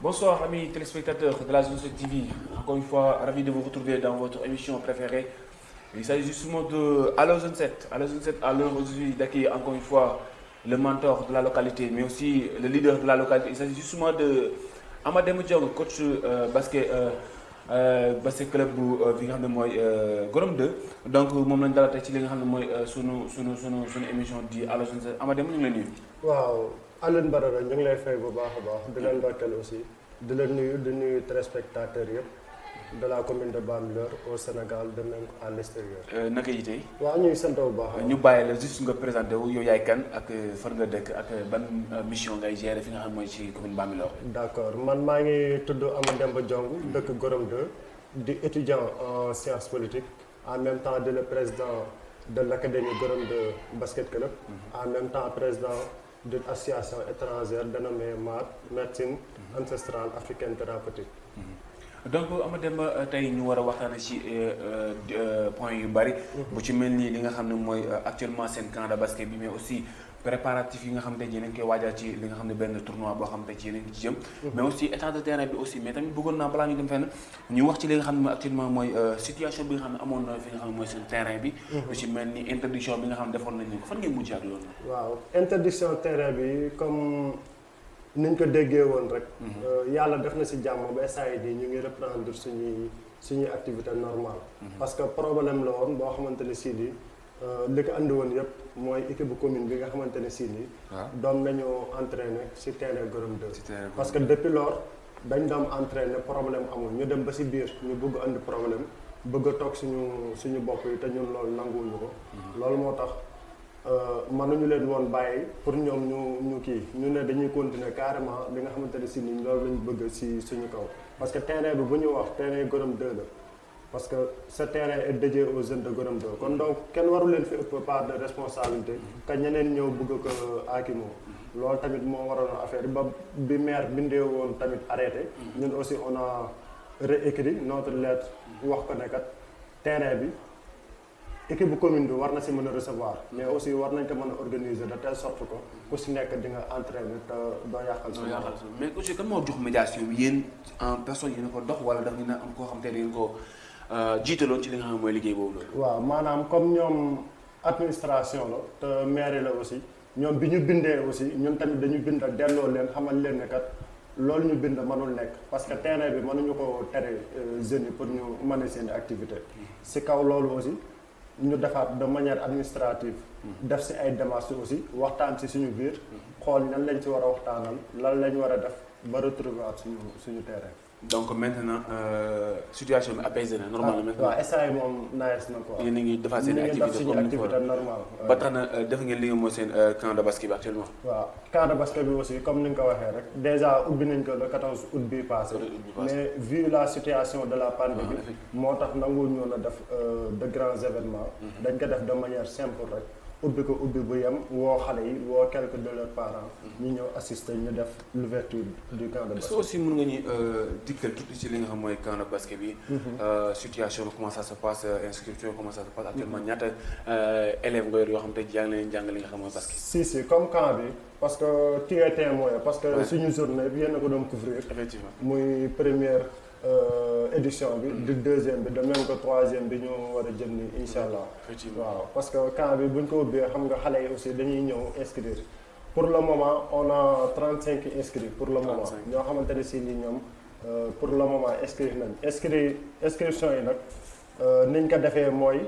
Bonsoir amis téléspectateurs de la Zone 7 TV. Encore une fois, ravi de vous retrouver dans votre émission préférée. Il s'agit justement de Allo Zone 7. Allo Zone 7 à l'heure aujourd'hui d'accueillir encore une fois le mentor de la localité, mais aussi le leader de la localité. Il s'agit justement de Amadou Diong, coach basket club bu bi nga xam ne mooy Gorom 2. Donc moom lañ dalal tey ci li nga xam ne mooy sunu émission di Allo Zone 7 Amadou ñu ngi lay nuyu. waaw Alioune Badara ñu ngi lay fay bu baax a baax di leen ndokkeel aussi di leen nuyu di nuyu téléspectateurs yëpp de la commune de Bambilor au Sénégal de même à l'extérieur. naka yi tey. waaw ñuy sant bu baax. ñu bàyyi la juste nga présenté wu yow yaay kan ak fan nga dëkk ak ban mission ngay gérer fi nga xam mooy ci commune Bambilor. d'accord man maa ngi tudd Amadou Diong dëkk Gorom 2 di étudiant en sciences politiques en même temps de le président de l'académie Gorom 2 basket club. En même temps président d'une association étrangère dénommée MAT médecine ancestrale africaine thérapeutique. donc Amadou tey ñu war a waxtaanee ci point yu bari. bu ci mel ni li nga xam ne mooy actuellement seen camp de basket bi mais aussi préparatifs yi nga xam ne yéen a ngi koy waajal ci li nga xam ne benn tournoi boo xam ne ci yéen a ngi ci jëm. mais aussi état de terrain bi aussi mais tamit bëggoon naa balaa ñu dem fenn ñu wax ci li nga xam ne mooy actuellement mooy situation bi nga xam ne amoon na fi nga xam ne mooy seen terrain bi. lu ci mel ni interdiction bi nga xam ne defoon nañu ko fan ngeen mujjee ak loolu. waaw interdiction terrain bi comme niñ ko déggee woon rek. yàlla def na si jàmm ba saa yi ñu ngi reprendre suñuy activité normale. parce que problème la woon boo xamante ne sii nii li ko andi woon yëpp mooy équipe bu commune bi nga xamante ne sii nii. doon nañu entraîner si terrain Gorom 2. parce que depuis lors dañ doon entraîner problème amul ñu dem ba si biir ñu bëgg andi problème bëgg a toog suñu bopp yi te ñun loolu nanguwuñu ko. loolu moo tax. mënuñu leen woon bàyyi pour ñoom ñu kii ñu ne dañuy continuer carrément li nga xamante ne si ni loolu lañu bëgg si suñu kaw parce que terrain bi bu ñu wax terrain Gorom 2 la parce que ce terrain est dédié aux jeunes de Gorom 2 kon donc kenn waru leen fi ëpp part de responsabilité que ñeneen ñëw bëgg ko aakimoo loolu tamit moo waroon affaire ba bi maire bindee woon tamit arrêté ñun aussi on a réécrit notre lettre wax ko ne kat terrain bi équipe bu commune bi war na si mën a recevoir mais aussi war nañ ko mën a organiser de telle sorte que ku si nekk di nga entraîner te doo yàqal sa mais aussi kan moo jox médiation bi yéen en personne yéen a ko dox wala daf ngeen am koo xam te ne yéen ko jiitaloon ci li nga xam ne mooy liggéey boobu loolu. waaw maanaam comme ñoom administration la te mairie la aussi ñoom bi ñu bindee aussi ñun tamit dañu bind delloo leen xamal leen ne kat loolu ñu bind mënul nekk parce que terrain bi mënuñu ko tere jeunes yi pour ñu mën a seen activité si kaw loolu aussi. ñu defaat de manière administrative def si ay démarches aussi waxtaan si suñu biir xool nan lañ ci war a waxtaanal lan lañ war a def ba retrouver waat suñu terrain. donc maintenant situation bi apaisée na normal na. waaw instant yi moom nice na quoi. yéen a ngi defaat seen activité comme ni ko normale. ba tax na def ngeen li nga mooy seen camp de basket bi actuellement. waaw camp de basket bi aussi comme ni nga ko waxee rek déjà ubbi nañ ko le 14 août bii passé. mais vu la situation de la pandémie moo tax nanguwul ñoo na def de grands événements. dañ ko def de manière simple rek. ubbi ko ubbi bu yem woo xale yi woo quelques de leurs parents ñu ñëw assister ñu def l'ouverture du camp de basket. est-ce que aussi mën nga ñu dikkal tuuti ci li nga xam mooy camp de basket bi. situation bi comment ça se passe inscription comment ça se passe actuellement ñaata élèves nga yor yoo xam te jàng leen jàng li nga xam mooy basket. si comme camp bi parce que tu es témoin parce que suñu journée bi yéen a ko doon couvrir. effectivement muy première. édition bi di deuxième bi de même que troisième bi ñu war a jëm ni incha allah. waaw parce que camp bi buñ ko ubbee xam nga xale yi aussi dañuy ñëw inscrire pour le moment on a 35 inscrits pour le moment ñoo xamante ne si ni ñoom pour le moment inscrire nañ inscription yi nag niñ ko defee mooy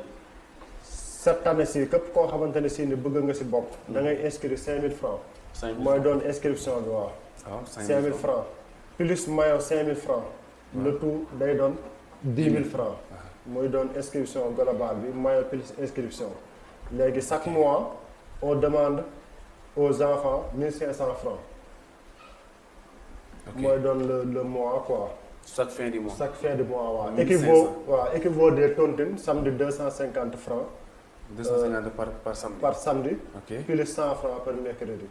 cette année ci képp koo xamante ne si ni bëgg nga si bokk da ngay inscrire 5000 francs mooy doon inscription bi waaw 5000 francs plus maillot 5000 francs le tout day doon 10 000 francs mooy doon inscription globale bi maillot plus inscription léegi chaque mois on demande aux enfants 1500 francs mooy doon le mois quoi. chaque fin du mois waaw. équivaut des tontines samedi 250 francs. 250 par samedi. par samedi. ok plus 100 francs par mercredi.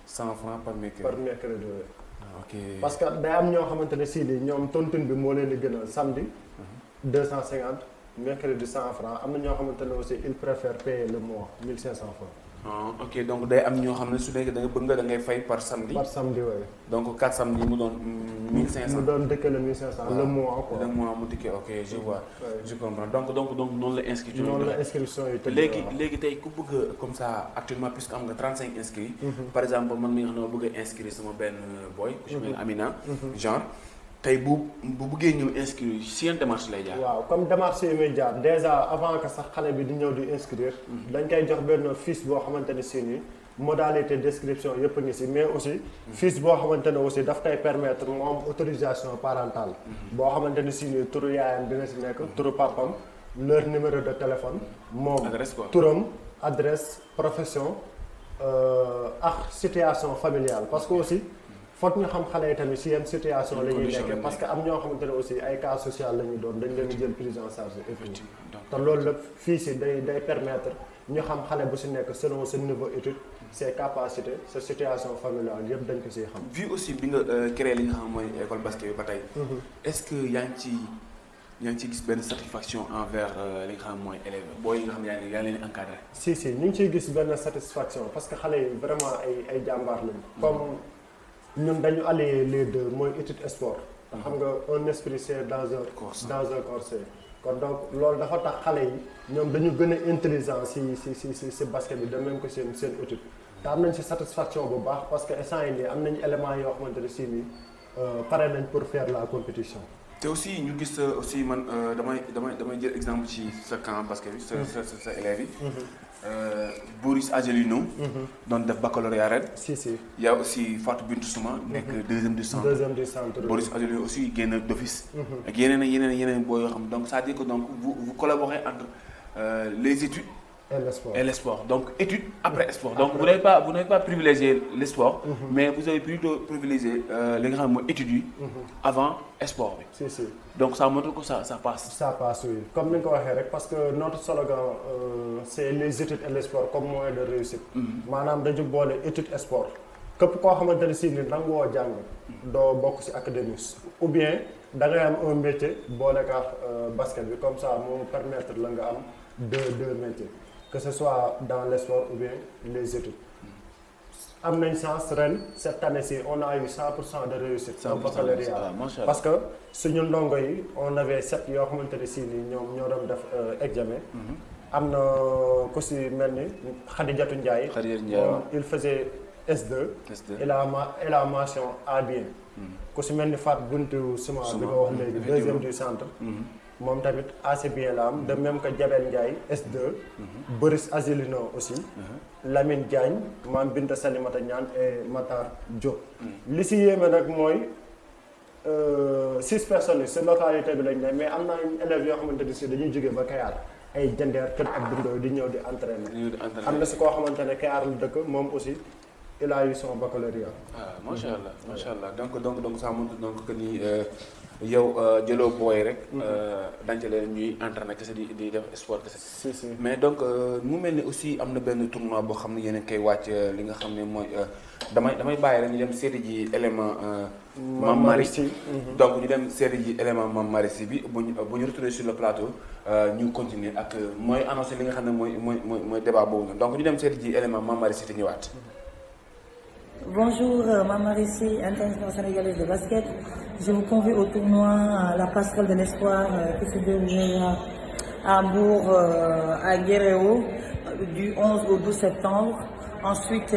100 francs par mercredi. par mercredi. ok parce que day am ñoo xamante ne sii nii ñoom tontine bi moo leen di gënal samedi 250 mercredi 100 francs am na ñoo xamante ne aussi ils préfèrent payer le mois 1500 francs. ok donc day am ñoo xam ne su nekkee da nga bëgg nga da ngay fay par samedi. par samedi waaye. donc 4 samedi mu doon 1500. mu doon dëkk la 1500 le mois quoi. le mois mu dikkee ok je vois. je comprends donc noonu la inscription yi. noonu la inscription yi tëdd. léegi tey ku bëgg comme ça actuellement puisque am nga 35 inscrits. par exemple man mi nga xam ne ma bëgg a inscrire sama benn boy. ku ci mel ni Amina. genre tey bu bëggee ñëw inscrire si yan démarche lay jaar. waaw comme démarche yi muy jaar déjà avant que sax xale bi di ñëw di inscrire. dañ koy jox benn fiche boo xamante ne si nii modalité d'inscription yëpp a ngi si mais aussi. fiche boo xamante ne aussi daf koy permettre mu am autorisation parentale. boo xamante ne si nii turu yaayam dina si nekk turu papam leur numéro de téléphone. moom turam adresse profession ak situation familiale parce que aussi. foog ñu xam xale yi tamit si yenn situation la ñuy nekkee parce que am ñoo xamante ne aussi ay cas social la ñu doon dañ leen di jël prise en charge effectivement te loolu lépp fii si day permettre ñu xam xale bu si nekk selon sa niveau étude ses capacités sa situation familiale yëpp dañ ko siy xam. vu aussi bi nga créé li nga xam mooy école basket bi ba tey. est-ce que yaa ngi ci gis benn satisfaction envers li nga xam mooy élèves booy yi nga xam yaa ngi leen encadré. si ñu ngi ciy gis benn satisfaction parce que xale yi vraiment ay jàmbaar lañu. comme ñun dañu allier les deux mooy étude et sport. xam nga un esprit c'est dans un corps c'est kon donc loolu dafa tax xale yi ñoom dañu gën a intelligent si basket bi de même que seen étude. te am nañ si satisfaction bu baax parce que instant yii nii am nañu éléments yoo xamante ne si nii pare nañ pour faire la compétition. te aussi ñu gis aussi man damay jël exemple ci sa camp basket bi sa élèves yi. Boris Angelino. doon def baccalauréat ren. si. Il y a aussi Fatou Bintou Souma. nekk deuxième du centre. Boris Angelino aussi génn d'office. ak yeneen boo yoo xam donc c'est-à-dire que donc vous collaborez entre les études. et le sport donc études après sport donc vous n'avez pas privilégié le sport. mais vous avez plutôt privilégié li nga xam ne mooy études yi. avant sport bi. si. donc ça montre que ça passe. ça passe oui comme ni nga ko waxee rek parce que notre slogan c'est les études et le sport comme moyen de réussite. maanaam dañu boole étude et sport. képp koo xamante ne si ni nangoo jàng. doo bokk si académie ou bien da ngay am un métier boole ka basket bi comme ça moo permettre la nga am deux métiers. que ce soit dans les sports ou bien les études. am nañ chance ren cette année-ci on a eu 100% de réussite. 100% baccalauréat parce que suñu ndongo yi on avait 7 yoo xamante ne si nii ñoo doon def examen. am na ku si mel ni Khadijatou Ndiaye. moom il faisait S2. et la mention A bien. ku si mel ni Fatou Bintou Souma bi nga wax léegi deuxième du centre. moom tamit assez bien la am de même que Jabel Ndiaye S2. Boris Angelino aussi. Lamine Diagne Mame Binta Salimata Niane et Matar Diop. li si yéeme nag mooy 6 personnes yi si localité bi lañ ne mais am na élèves yoo xamante ne si dañuy jóge ba Kayar ay Jandeer Kër ak Bindoy di ñëw di entraîner. am na si koo xamante ne Kayar la dëkk moom aussi il a eu son baccalauréat. macha allah donc ça montre donc que ni. yow jëloo booy rek. dañ ca leen ñuy entraîné kese di def sport kese. si. mais donc mu mel ni aussi am na benn tournoi boo xam ne yéen a koy wàcc li nga xam ne mooy damay bàyyi rek ñu dem seeti ji élément. Mame Marie Sy donc ñu dem seeti ji élément Mame Marie Sy bi bu ñu retourné sur le plateau ñu continuer ak mooy annoncé li nga xam ne mooy débat boobu noonu donc ñu dem seeti ji élément Mame Marie Sy te ñëwaat. Bonjour, Mame Marie Sy, internationale sénégalaise de basket. Je vous convie au tournoi La Passerelle de l'Espoir qui se déroulera à Hambourg, à Guéréo, du 11 au 12 septembre. Ensuite,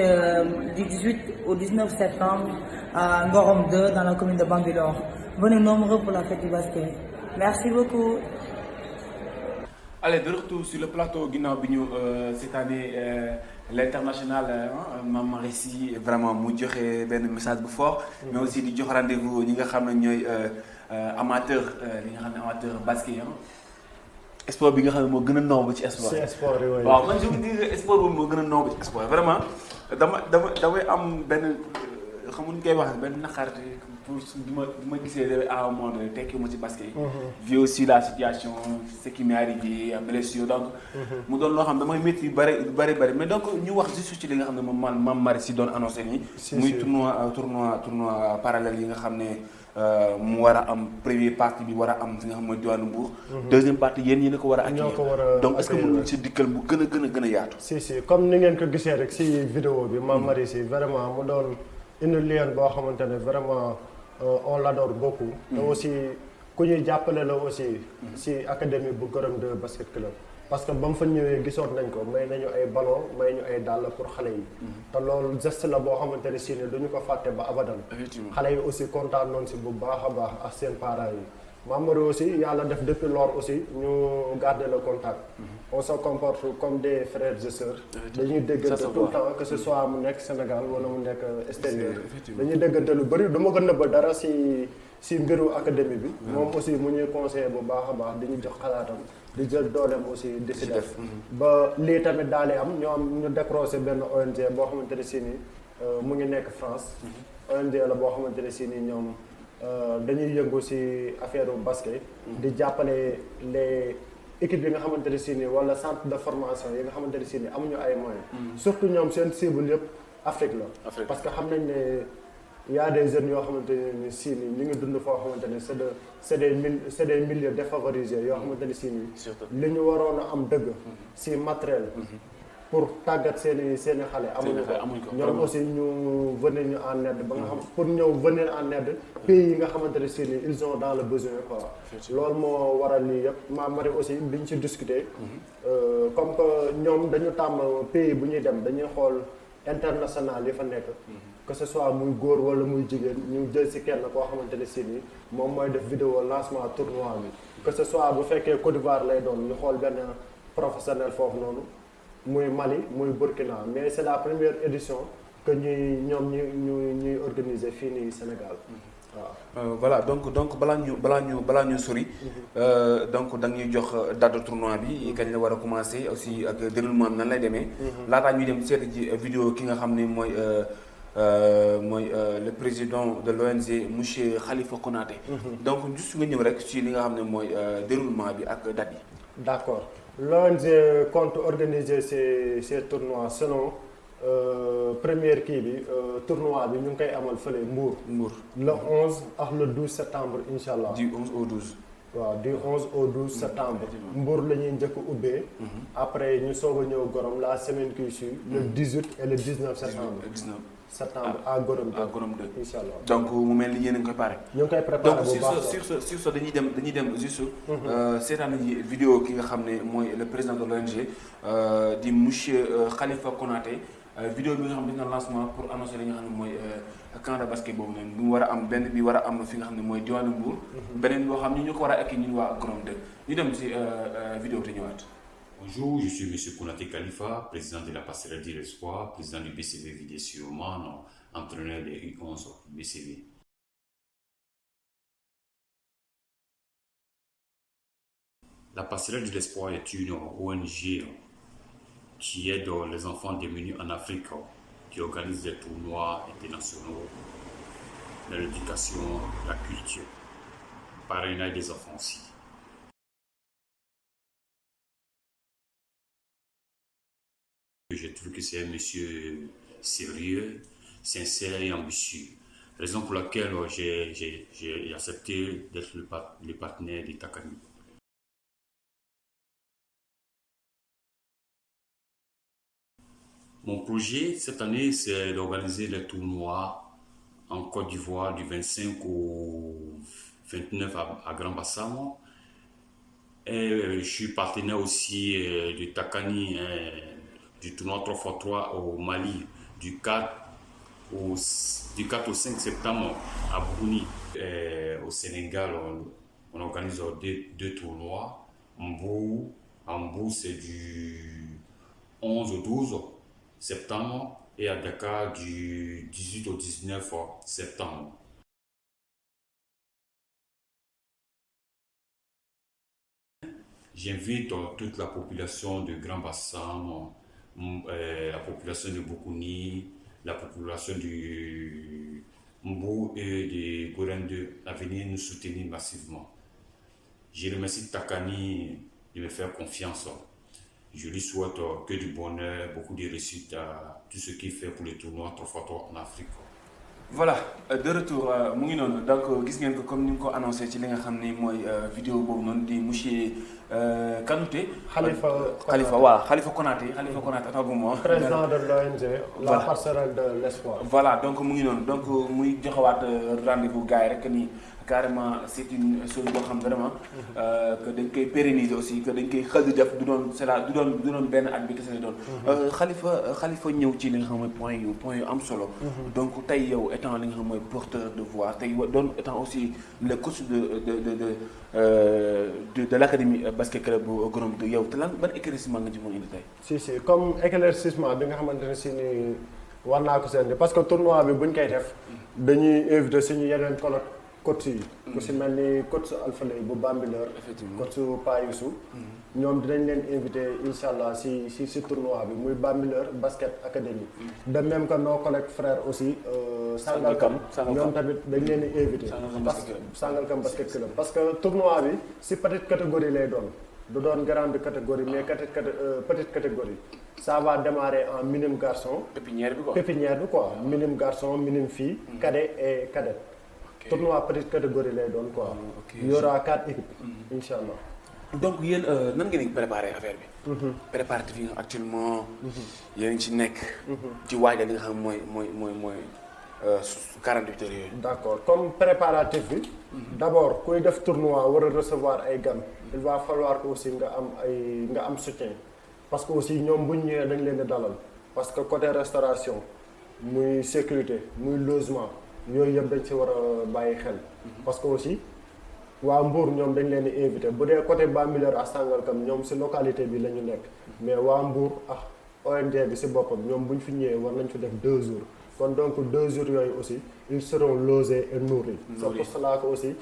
du 18 au 19 septembre, à Ngorom 2, dans la commune de Bambilor. Venez nombreux pour la fête du basket. Merci beaucoup. Allez, de retour sur le plateau, ginnaaw bi ñu cette année l'international Mame Marie Sy vraiment mu joxe benn message bu fort. mais aussi di jox rendez-vous ñi nga xam ne ñooy amateur li nga xam ne amateur basket yi sport bi nga xam ne moo gën a nomb ci sport. ci sport yi waaw man je vous dis sport boobu moo gën a nomb ci sport vraiment damay am benn xamuñ koy wax benn naqar pour bi ma gisee à un moment donné tekki ma ci basket yi. vu aussi la situation ce qui m'est arrivé blessure donc. mu doon loo xam ne damay métti yu bëri mais donc ñu wax juste ci li nga xam ne moom Mame Marie Sy doon annoncé nii. muy tournoi parallèle yi nga xam ne mu war a am première partie bi war a am fi nga xam mooy diwaanu Mbour. deuxième partie yéen ñi ne ko war a accueillir. Donc est-ce que mën nga si dikkal bu gën a yaatu. si comme ni ngeen ko gisee rek si vidéo bi Mame Marie Sy vraiment mu doon une lionne boo xamante ne vraiment on l'adore beaucoup. te aussi ku ñuy jàppale la aussi si académie bu Gorom 2 basket club. parce que ba mu fa ñëwee gisoon nañ ko may nañu ay ballon may ñu ay dàll pour xale yi. te loolu geste la boo xamante ne si ne duñu ko fàtte ba abadan. xale yi aussi kontaan noonu si bu baax a baax ak seen parents yi. Mame Marie aussi yàlla def depuis lors aussi ñu garder le contact. On se comporte comme des frères et sœurs. dañuy déggante tout le temps que ce soit mu nekk Sénégal wala mu nekk extérieur. dañuy déggante lu bëri du ma ko nëbb dara si mbiru académie bi. moom aussi mu ñuy conseillé bu baax a baax di ñu jox xalaatam. di jël dooleem aussi di si def. ba lii tamit daal di am ñu décroché benn ONG boo xamante ne si ni mu ngi nekk France. ONG la boo xamante ne si ni ñoom. dañuy yëngu ci affaire basket. di jàppale les équipes yi nga xamante ne si nii wala centre de formation yi nga xamante ne si nii amuñu ay moyens. surtout ñoom seen cible yëpp Afrique la. parce que xam nañ ne y a des jeunes yoo xamante ne si nii ñu ngi dund foo xamante ne c'est des milieux défavorisés yoo xamante ne si nii. li ñu waroon a am dëgg. ci matériel. pour tàggat seen i xale amuñu ko ñoom aussi ñu venir ñu en aide ba nga xam pour ñëw venir en aide pays yi nga xamante ne si ni ils ont dans le besoin quoi loolu moo waral lii yëpp Mame Marie aussi biñ ci discuter comme que ñoom dañu tàmm pays bu ñuy dem dañuy xool international yi fa nekk que ce soit muy góor wala muy jigéen ñu jël si kenn koo xamante ne si ni moom mooy def vidéo lancement tournoi bi que ce soit bu fekkee Côte d'Ivoire lay doon ñu xool benn professionnel foofu noonu muy Mali muy Burkina mais c'est la première édition que ñuy organiser fii nii Sénégal waaw. Voilà donc balaa ñu sori. Donc da ñuy jox date de tournoi bi kañ la war a commencer aussi ak déroulement am nan lay demee. laataa ñuy dem seeti ji vidéo ki nga xam ne mooy le président de l'ONG monsieur Khalifa Konaté. Donc juste nga ñëw rek ci li nga xam ne mooy déroulement bi ak date yi. D'accord. L'ONG compte organiser ces tournois selon première kii bi tournoi bi ñu ngi koy amal fële Mbour. Le 11 ak le 12 septembre incha allah. du 11 au 12. waaw du 11 au 12 septembre. Mbour la ñuy njëkk ubbee. après ñu soog a ñëw Gorom la semaine qui suit. Le 18 et le 19 septembre. septembre à Gorom 2 incha allah. Donc mu mel ni yéen a ngi koy pare. ñu ngi koy préparé bu baax donc sur ce dañuy dem juste. seetaan nañu vidéo ki nga xam ne mooy le président de l'ONG di monsieur Khalifa Konaté vidéo bi nga xam ne dañu lancement pour annoncer li nga xam ne mooy camp de basket boobu noonu bu mu war a am benn bi war a am fi nga xam ne mooy diwaanu Mbour. beneen boo xam ne ñu ko war a akki ñun waa Gorom 2 ñu dem ci vidéo te ñëwaat. Bonjour, je suis M. Konaté Khalifa, président de la passerelle de l'Espoir, président du BCV Vidéo-sur-Marne, entraîneur des U11 BCV. La passerelle de l'Espoir est une ONG qui aide les enfants démunis en Afrique, qui organise des tournois internationaux dans l'éducation, la culture, parrainage des enfants aussi. Je trouve que c'est un monsieur sérieux, sincère et ambitieux. Raison pour laquelle j'ai accepté d'être le partenaire de Takani. Mon projet cette année, c'est d'organiser les tournois en Côte d'Ivoire du 25 au 29 à Grand Bassam. Et je suis partenaire aussi de Takani. Du tournoi 3x3 au Mali du 4 au 5 septembre à Bruni. Au Sénégal, on organise deux tournois. Mbour, c'est du 11 au 12 septembre et à Dakar du 18 au 19 septembre. J'invite toute la population de Grand Bassam, la population de Boukouni, la population du Mbou et de Gorom 2 à venir nous soutenir massivement. Je remercie Takani de me faire confiance. Je lui souhaite que du bonheur, beaucoup de réussite à tout ce qu'il fait pour les tournois 3x3 en Afrique. voilà de retour mu ngi noonu donc gis ngeen ko comme ni nga ko annoncé ci li nga xam ni mooy vidéo boobu noonu di monsieur Kanouté. Khalifa waaw Khalifa Konaté ataguma président de l'ONG la passerelle de l'espoir. voilà donc mu ngi noonu donc muy joxewaat rendez-vous gars yi rek ni carrément c'est une chose boo xam vraiment que dañ koy pérenniser aussi que dañ koy xel di def du doon du doon benn at bi kese la doon. Khalifa ñëw ci li nga xam mooy point yu am solo. donc tey yow étant li nga xam mooy porteur de voix tey doon étant aussi le coach de l'académie basket club bu Gorom de yow te lan ban éclaircissement nga ci mën a indi tey. si comme éclaircissement bi nga xamante ne si ni war naa ko seen parce que tournoi bi buñ koy def dañuy invité suñu yeneen coach yi. ku si mel ni coach Alpha Lay bu Bambilor. effectivement coach Payoussou. ñoom dinañ leen invité incha allah si tournoi bi muy Bambilor basket académie. de même que nos collègues frères aussi. Sangalkam ñoom tamit dañ leen di invité. Sangalkam basket club parce que tournoi bi si petite catégorie lay doon. du doon grande catégorie mais petite catégorie. ça va démarrer en minime garçon. pépinière bi quoi minime garçon minime fille. cadet et cadette. tournoi petite catégorie lay doon quoi. il y aura 4 équipes. incha allah. donc yéen nan ngeen di préparer affaire bi. préparatifs yi actuellement. yéen ci nekk. ci waajal li nga xam mooy 48 heures yooyu. d'accord comme préparatif bi. d'abord kuy def tournoi war a recevoir ay gan. il va falloir que aussi nga am soutien. parce que aussi ñoom bu ñu ñëwee dañ leen di dalal. parce que côté restauration muy sécurité muy logement yooyu yëpp dañ ci war a bàyyi xel. parce que aussi waa Mbour ñoom dañ leen di invité bu dee côté Bambilor ak Sangalkam ñoom si localité bi la ñu nekk. mais waa Mbour ak ONG bi si boppam ñoom bu ñu fi ñëwee war nañ fi def 2 jours. kon donc 2 jours yooyu aussi ils seront logés et nourris. c'est pour cela que aussi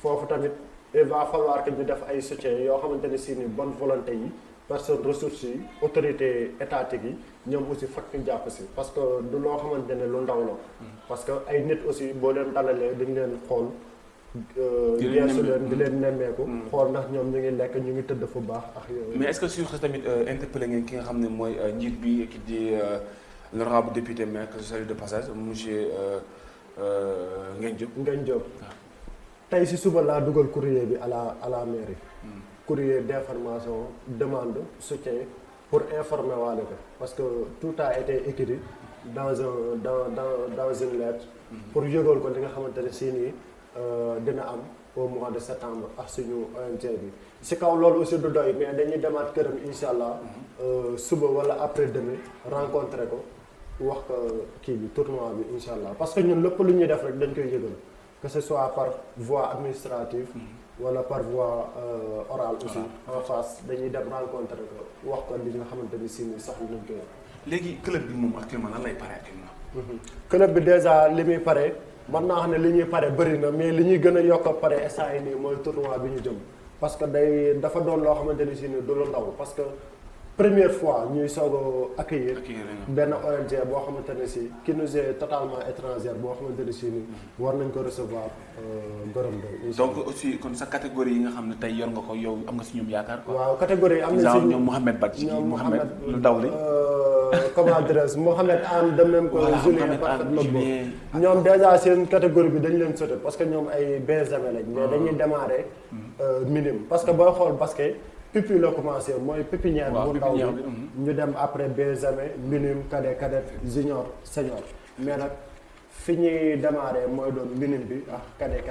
foofu tamit il va falloir que ñu def ay soutien yoo xamante ne si ni bonne volonté yi personnes ressources yi autorités étatiques yi ñoom aussi fekk ñu jàpp si parce que du loo xamante ne lu ndaw la. parce que ay nit aussi boo leen dalalee dañ leen xool. geesu leen di leen nemmeeku. xool ndax ñoom ñu ngi lekk ñu ngi tëdd fu baax ak yooyu. mais est-ce que sur tamit interpellé ngeen ki nga xam ne mooy njiit bi ki di l'honorable député maire que je salue de passage monsieur Ngagne Diop. tey si suba laa dugal courrier bi à la mairie. courrier d'information demande soutien pour informer waale ko parce que tout a été écrit dans une lettre. pour yëgal ko li nga xamante ne si nii dina am au mois de septembre ak suñu ONG bi. si kaw loolu aussi du doy mais dañuy demaat këram incha allah suba wala après demain rencontrer ko wax ko kii bi tournoi bi incha allah parce que ñun lépp lu ñuy def rek dañ koy yëgal que ce soit par voie administrative. wala par voie orale aussi en face dañuy dem rencontrer ko wax ko li nga xamante ni si ni soxla nañ ko. léegi club bi moom actuellement lan lay pare actuellement. club bi déjà li muy pare mën naa xam ne li ñuy pare bëri na mais li ñuy gën a yokk a pare instant yii nii mooy tournoi bi ñu jëm parce que dafa doon loo xamante ni si ni du lu ndaw parce que première fois ñuy soog a accueillir benn ONG boo xamante ne si qui nous est totalement étrangère boo xamante ne si ni war nañ ko recevoir Gorom Doy. donc aussi kon sa catégorie yi nga xam ne tey yor nga ko yow am nga si ñoom yaakaar quoi. waaw catégorie am na si ñoom Mouhamed Badji Mouhamed lu ndaw li. comment dirais-je Mouhamed Anne de même que Julien Parfait Lobbo ñoom déjà seen catégorie bi dañ leen sauté parce que ñoom ay benjamin lañ mais dañuy démarrer minime parce que booy xool basket pipi la commencé mooy pépinière bu ndaw bi ñu dem après benjamin minime cadet junior senior mais nag fi ñuy démarrer mooy doon minime bi ak cadet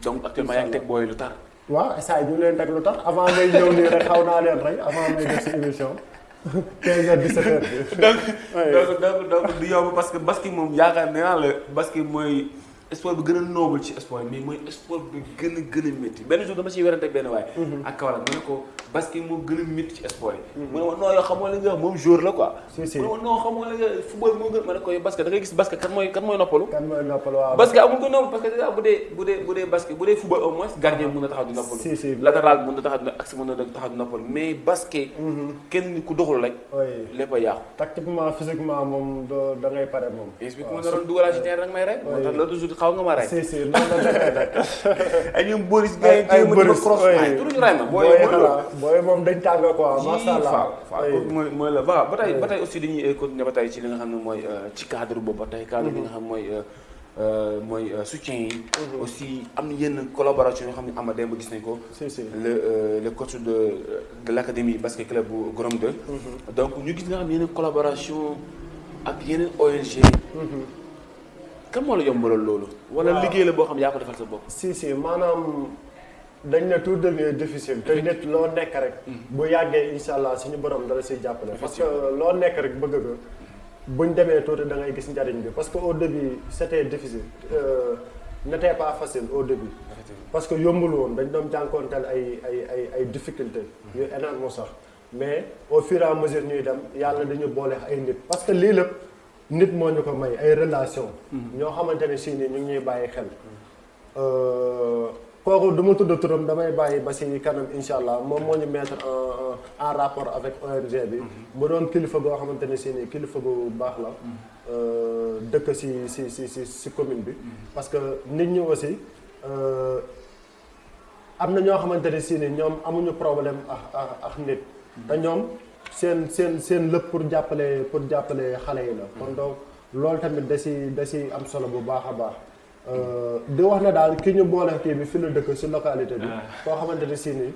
donc actuellement yaa ngi teg booy lu tar. waaw saa yi ñu leen teg lu tax avant may ñëw nii rek xaw naa leen rey avant may def si émission 15h 17h bi. donc du yomb parce que basket moom yaakaar naa la basket mooy sport bi gën a noble ci sport mais mooy sport bi gën a métti benn jour dama ciy werante benn waay. ak Kaolack ma ne ko basket moo gën a métti ci sport yi. mu ne ma non yow xamoo li nga wax moom jour la quoi. si mu ne ma non xamoo li nga football moo gën ma ne ko yow basket da ngay gis basket kan mooy noppalu. waaw. basket amul ko noppalu parce que déjà bu dee basket bu dee football au moins gardien mën na taxaw di noppalu. si latéral mën na taxaw di axe mën na taxaw di noppalu mais basket. kenn ku doxul rek. lépp a yàqu. tactiquement physiquement moom da ngay pare moom. explique ma naroon dugalaa ci terrain rek may rek. moo tax l'autre jour xaw nga ma rey. si noonu la defee nag. ay ñoom Boris gars yi ma cross ay turuñu ray ma booy moom dañ tàng quoi macha allah. mooy la ba tey aussi dañuy continuer ba tey ci li nga xam ne mooy ci cadre boobu ba tey cadre bi nga xam mooy mooy soutien yi. aussi am na yenn collaboration yoo xam ne Ama Demba gis nañ ko. si le coach de l' académie basket club bu Gorom 2. donc ñu gis nga xam yeneen collaboration ak yeneen ONG. kan moo la yombaloon loolu. wala liggéey la boo xam yaa ko defal sa bopp. si maanaam dañ ne tout devient difficile te nit loo nekk rek. bu yàggee incha allah suñu borom dala siy jàppale. parce que loo nekk rek bëgg nga buñ demee tuuti da ngay gis njariñ bi parce que au début c' était difficile n'était pas facile au début. parce que yombul woon dañ doon jànkoonteel ay difficultés. yu énorme sax mais au fur et à mesure ñuy dem yàlla dañu boole ay nit parce que lii lépp. nit moo ñu ko may ay relation ñoo xamante ne si ni ñu ngi ñuy bàyyi xel kooku du ma tudd turam damay bàyyi ba si kanam incha allah moom moo ñu mettre en rapport avec ONG bi mu doon kilifa goo xamante ne si ni kilifa gu baax la dëkk si commune bi parce que nit ñi aussi am na ñoo xamante ne si ni ñoom amuñu problème ak nit te ñoom seen lépp pour jàppale xale yi la kon donc loolu tamit da si am solo bu baax a baax di wax na daal ki ñu boole kii bi fi la dëkk si localité bi koo xamante ne si ni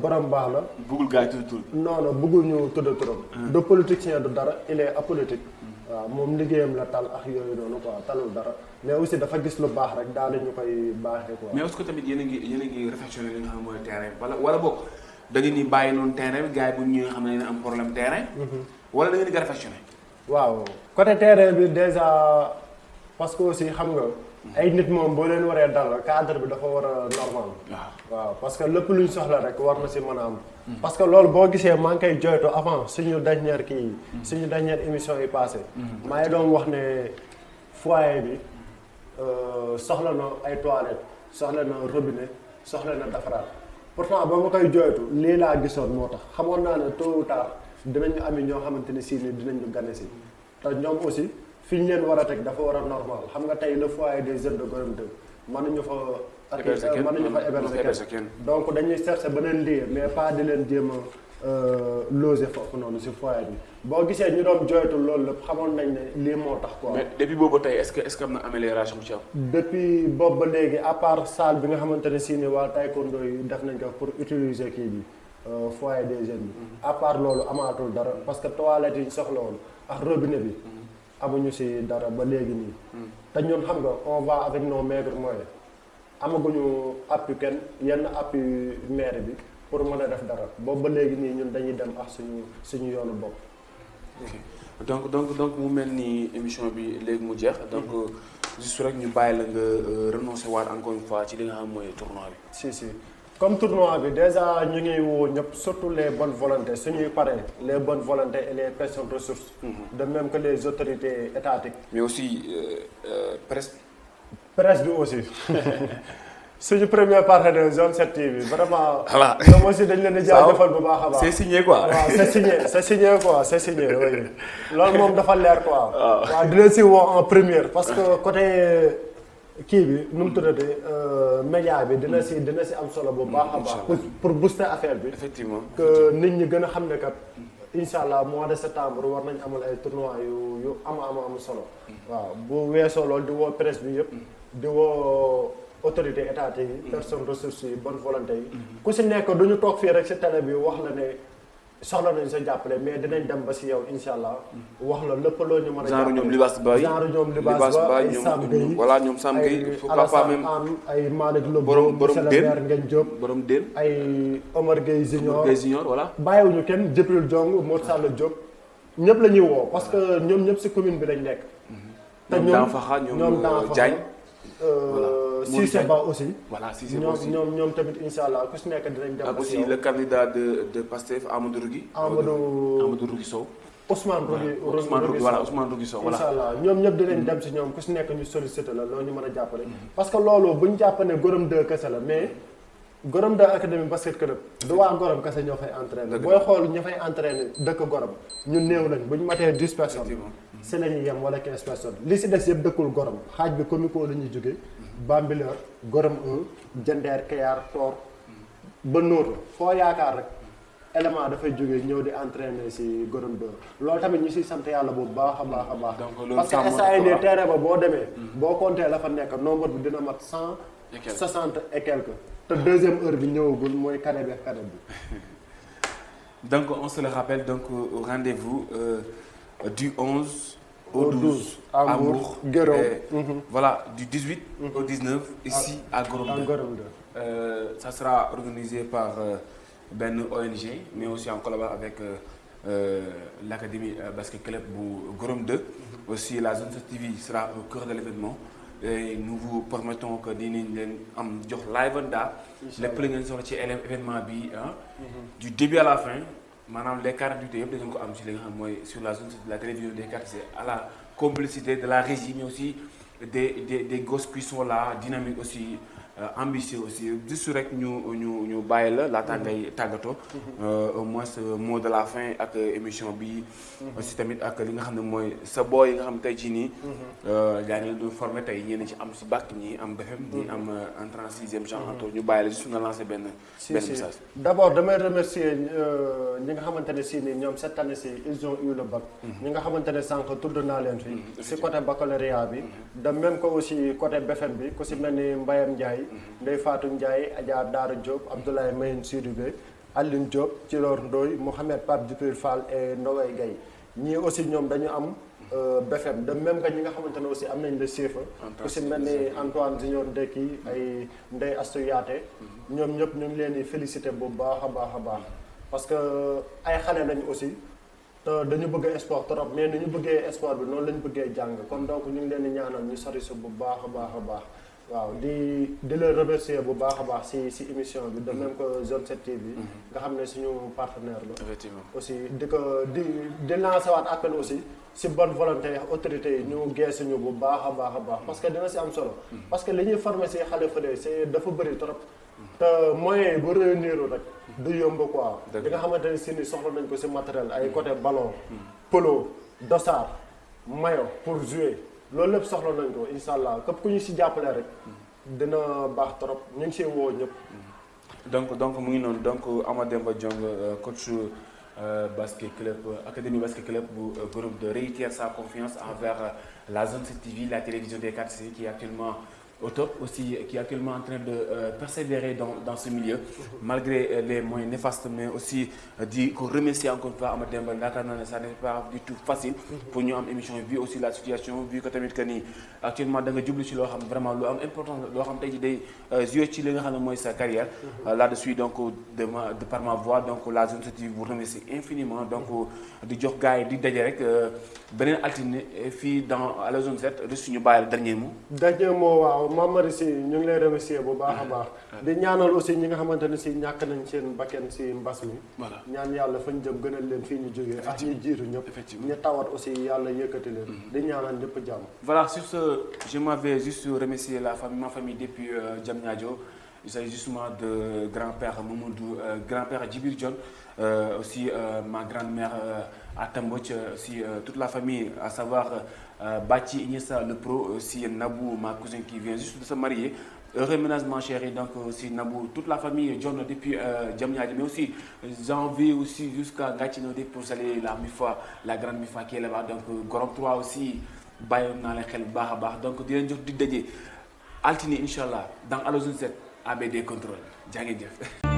borom baax la bëggul gars yi tudd tur non non bëggul ñu tudd turam du politicien du dara il est apolitique waaw moom liggéeyam la tal ak yooyu noonu quoi talul dara mais aussi dafa gis lu baax rek daal ñu koy baaxee quoi mais est-ce que tamit yéen a ngi réflexionné li nga xam ne mooy terrain wala bokk da ngeen ni bàyyi noonu terrain bi gars yi bu ñu nga xam ne am problème terrain. wala da ngeen di réflexionné. waaw côté terrain bi déjà parce que aussi xam nga. ay nit moom boo leen waree dal cadre bi dafa war a normal. waaw parce que lépp luñ soxla rek war na si mën a am. parce que loolu boo gisee maa ngi koy joytu avant suñu dernière suñu dernière émission yi passé maa ngi doon wax ne foyer bi soxla na ay toilettes soxla na robinet soxla na defaraat. pourtant ba ma koy jooytu lii laa gisoon moo tax xamoon naa ne tôt ou tard dinañu ami ñoo xamante ne si ni dinañu gane si te ñoom aussi fi ñu leen war a teg dafa war a normal xam nga tey le foyer des jeunes de Gorom 2 mënuñu fa héberger kenn donc dañuy chercher beneen lieu mais pas di leen jéem a loger foofu noonu si foyer bi boo gisee ñu doon jooytu loolu lépp xamoon nañ ne lii moo tax quoi. mais depuis boobu tey est-ce que am na amélioration bu ci am. depuis boobu ba léegi à part salle bi nga xamante ne si ni waa taekwondo yi def nañ ko pour utiliser kii bi foyer des jeunes bi. à part loolu amaatul dara parce que toilettes yi soxla woon ak robinet bi. amuñu si dara ba léegi nii. te ñun xam nga on va avec nos maigres moyens amaguñu appui kenn yenn appui maire bi pour mën a def dara boobu ba léegi nii ñun dañuy dem ak suñu yoonu bopp. donc mu mel ni émission bi léegi mu jeex donc juste rek ñu bàyyi la nga renoncer waat encore une fois ci li nga xam mooy tournoi bi. si comme tournoi bi déjà ñu ngi woo ñëpp surtout les bonnes volontés suñuy parrains les bonnes volontés et les personnes ressources. de même que les autorités étatiques. mais aussi presse bi aussi. suñu premier partenaire Zone 7 TV vraiment. voilà ñoom aussi dañ leen di jaajëfal bu baax a baax. c'est signé quoi. waaw c'est signé oui loolu moom dafa leer quoi. waaw di leen si woo en première parce que côté kii bi nu mu tuddati média bi dina si am solo bu baax a baax. pour booster affaire bi. effectivement que nit ñi gën a xam ne kat incha allah mois de septembre war nañ amal ay tournois yu am solo. waaw bu weesoo loolu di woo presse bi yëpp. di woo. autorité étatique yi personne ressources yi bonne volonté yi ku si nekk duñu toog fii rek si télé bi wax la ne soxla nañ sa jàppale mais dinañ dem ba si yow insha allah wax la lépp loo ñu mën a genre ñoom libaas ba ay Sam Gueye voilà ñoom Sam Gueye pourquoi pas même ay Malick Lobo borom Maire Ngagne Diop borom déen ay Omar Gueye Junior voilà bàyyiwuñu kenn Djibril Diong Modou Sall Diop ñëpp la ñuy woo parce que ñoom ñëpp si commune bi lañ nekk te ñoom Diagne Cissé Ba aussi. voilà Cissé Ba aussi ñoom tamit incha allah ku si nekk dinañ dem. ak aussi le candidat de Pastef Amadou Rougui. Amadou Rougui Sow. Ousmane Rougui Sow voilà. incha allah ñoom ñëpp dinañ dem si ñoom ku si nekk ñu sollicité la loolu ñu mën a jàppale. parce que loolu bu ñu jàpp ne Gorom 2 kese la mais Gorom 2 académie basket club du waa Gorom kese ñoo fay entraîné. booy xool ña fay entraîné dëkk Gorom ñu néew lañ bu ñu matee 10 personnes. si la ñuy yem wala 15 personnes li si des yëpp dëkkul Gorom xaaj bi comico la ñuy jógee Bambilor Gorom 1 Jandeer Kayar Tor ba Nóor la foo yaakaar rek élément dafay jógee ñëw di entraîner si Gorom 2 loolu tamit ñu siy sant yàlla bu baax a baax a baax. donc loolu parce que instant yii nii terrain ba boo demee. boo compté la fa nekk nombre bi dina mat 160 et quelques. te deuxième heure bi ñëwagul mooy cadet bi ak cadet bi. donc on se le rappelle donc rendez-vous du 11 au 12 à Mbour Guéréo. voilà du 18 au 19 ici à Gorom 2. Ça sera organisé par benn ONG mais aussi en collaboration avec l'académie basket club bu Gorom 2. aussi la zone 7TV sera au cœur de l'événement et nous vous promettons que dinañ leen am jox live and daal lépp la ngeen soxla ci événement bi du début à la fin maanaam les 48 yëpp da ngeen ko am ci li nga xam mooy sur la zone de la télévision des quartiers à la complicité de la régie mais aussi des gosses qui sont là dynamique aussi ambitieux aussi juste rek ñu bàyyi la laata ngay tàggatoo au moins mot de la fin ak émission bi aussi tamit ak li nga xam ne mooy sa booy yi nga xam tey ci nii yaa ngi leen doon formé tey ñenn ci am si bac ñi am BFEM ñi am entrée en sixième genre ñu bàyyi la juste nga lancé benn message. D'abord damay remercier ñi nga xamante ne si nii ñoom cette année ci ils ont eu le bac. ñi nga xamante ne sànq tudd naa leen fi si côté baccalauréat bi de même que aussi côté BFEM bi ku si mel ni Mbayam Ndiaye Ndeye Fatou Ndiaye Adja Daara Diop Abdoulaye Mayine Sidibé Aline Diop Thilor Ndoye Mohamed Pape Djibril Fall et Ndoye Gaye ñii aussi ñoom dañu am BFEM de même que ñi nga xamante ne aussi am nañ le CFA ku si mel ni Antoine Junior Ndeki ay Ndeye Astou Yaate ñoom ñëpp ñu ngi leen di féliciter bu baax a baax a baax parce que ay xale lañ aussi te dañu bëgg sport trop mais ni ñu bëggee sport bi noonu lañu bëggee jàng kon donc ñu ngi leen di ñaanal ñu sori si bu baax a baax a baax waaw di leen remercier bu baax a baax si émission bi de même que Zone 7 TV bi nga xam ne suñu partenaire la effectivement aussi di lancer waat appel aussi si bonne volonté autorités yi ñu geesuñu bu baax a baax a baax parce que dina si am solo parce que li ñuy former si xale fële c'est dafa bëri trop te moyens yi bu réunir rek du yomb quoi di nga xamante ne si ni soxla nañ ko si matériel ay côté ballon polo dossard maillot pour jouer loolu lépp soxla nañ ko incha allah képp ku ñu si jàppale rek dina baax trop ñu ngi siy woo ñëpp. donc mu ngi noonu donc Amadou Demba Diong coach basket club académie basket club bu Gorom 2 réitère sa confiance envers la zone 7 TV la télévision des quartiers qui est actuellement au top aussi qui est actuellement en train de persévérer dans ce milieu malgré les moyens néfastes mais aussi di ko remercier encore une fois Amadou Demba yaakaar naa ne ça n'est pas du tout facile pour ñu am émission vu aussi la situation vu que tamit que ni actuellement da nga jublu ci loo xam vraiment lu am important loo xam tey ji day jouer ci li nga xam ne mooy sa carrière là-dessus donc de par ma voix donc la zone 7 vous remercie infiniment donc di jox gars yi di daje rek beneen altine fii à la zone 7 de suñu bàyyi dernier mot waaw Mamari si ñu ngi lay remercier bu baax a baax di ñaanal aussi ñi nga xamante ne si ñàkk nañ seen bakken si mbas mi ñaan yàlla fañ jëm gënal leen fii ñu jógee ak ñi jiitu ñëpp ñu tawat aussi yàlla yëkkati leen di ñaanal ñëpp jàmm. Voilà sur ce je m'avais juste remercier ma famille depuis Diamniadio il s'agit justement de grand-père Mamadou grand-père Djibril Dione aussi ma grand-mère Atta Mbodj aussi toute la famille à savoir Bathie Ignessa le pro aussi Nabou ma cousine qui vient juste de se marier heureux ménagement chéri donc aussi Nabou toute la famille Dione depuis Diamniadio mais aussi j'en vais aussi jusqu'à Gattinodé pour saluer la Mifa la grande Mifa qui est là-bas donc Gorom 3 aussi bàyyoon naa leen xel bu baax a baax donc di leen jox di daje altine incha allah dans Allo Zone 7 ABD contrôle jaa ngeen jëf